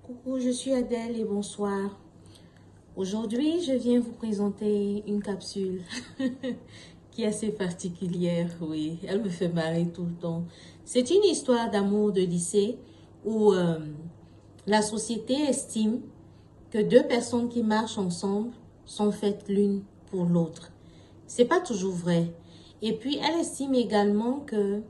Coucou, je suis Adèle et bonsoir. Aujourd'hui, je viens vous présenter une capsule qui est assez particulière, oui. Elle me fait marrer tout le temps. C'est une histoire d'amour de lycée où la société estime que deux personnes qui marchent ensemble sont faites l'une pour l'autre. C'est pas toujours vrai. Et puis, elle estime également que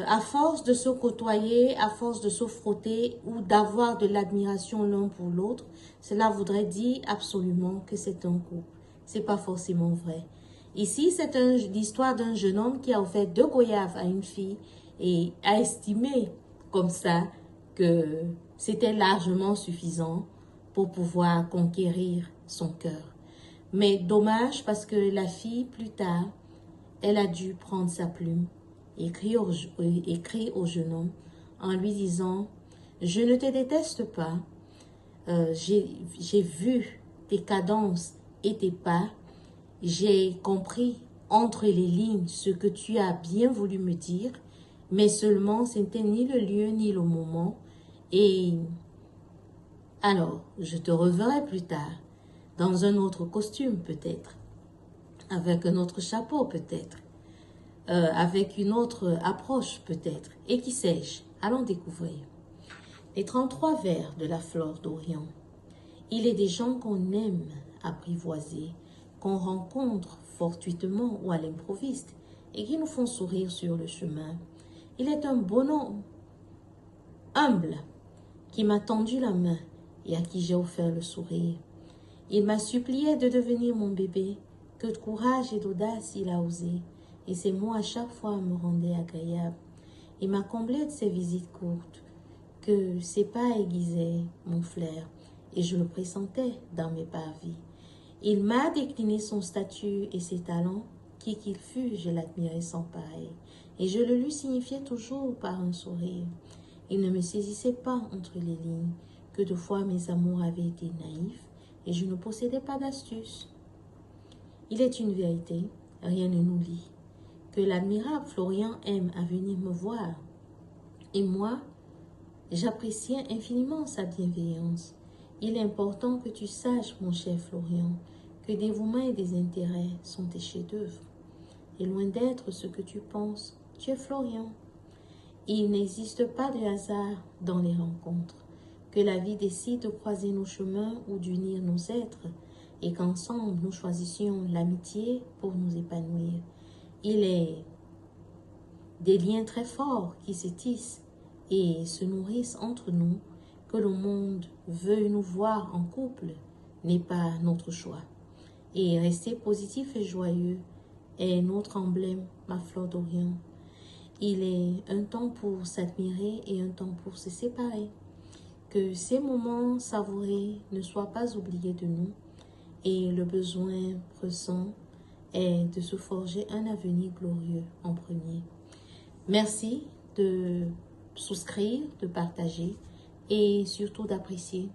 à force de se côtoyer, à force de se frotter ou d'avoir de l'admiration l'un pour l'autre, cela voudrait dire absolument que c'est un couple. C'est pas forcément vrai. Ici, c'est l'histoire d'un jeune homme qui a offert 2 goyaves à une fille et a estimé comme ça que c'était largement suffisant pour pouvoir conquérir son cœur. Mais dommage parce que la fille, plus tard, elle a dû prendre sa plume, écrire au jeune homme en lui disant « Je ne te déteste pas, j'ai vu tes cadences et tes pas, j'ai compris entre les lignes ce que tu as bien voulu me dire, mais seulement ce n'était ni le lieu ni le moment, et alors je te reverrai plus tard, dans un autre costume peut-être, avec un autre chapeau peut-être. Avec une autre approche peut-être. Et qui sais-je? Allons découvrir. Les 33 vers de la fleur d'Orient. Il est des gens qu'on aime apprivoiser, qu'on rencontre fortuitement ou à l'improviste et qui nous font sourire sur le chemin. Il est un bonhomme humble qui m'a tendu la main et à qui j'ai offert le sourire. Il m'a supplié de devenir mon bébé. Que de courage et d'audace il a osé. Et ces mots à chaque fois me rendaient agréable. Il m'a comblé de ses visites courtes, que ses pas aiguisaient mon flair, et je le pressentais dans mes parvis. Il m'a décliné son statut et ses talents, qui qu'il fût, je l'admirais sans pareil, et je le lui signifiais toujours par un sourire. Il ne me saisissait pas entre les lignes, que de fois mes amours avaient été naïfs, et je ne possédais pas d'astuce. Il est une vérité, rien ne nous lie, que l'admirable Florian aime à venir me voir. Et moi, j'appréciais infiniment sa bienveillance. Il est important que tu saches, mon cher Florian, que dévouement et des intérêts sont tes chefs-d'œuvre. Et loin d'être ce que tu penses, tu es Florian. Il n'existe pas de hasard dans les rencontres, que la vie décide de croiser nos chemins ou d'unir nos êtres, et qu'ensemble nous choisissions l'amitié pour nous épanouir. Il est des liens très forts qui se tissent et se nourrissent entre nous, que le monde veuille nous voir en couple n'est pas notre choix. Et rester positif et joyeux est notre emblème, ma fleur d'Orient. Il est un temps pour s'admirer et un temps pour se séparer. Que ces moments savourés ne soient pas oubliés de nous et le besoin pressant est de se forger un avenir glorieux en premier. Merci de souscrire, de partager et surtout d'apprécier.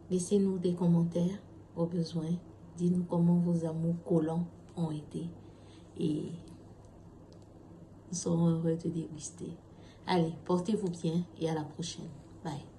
Laissez-nous des commentaires au besoin. Dites-nous comment vos amours collants ont été et nous serons heureux de déguster. Allez, portez-vous bien et à la prochaine. Bye.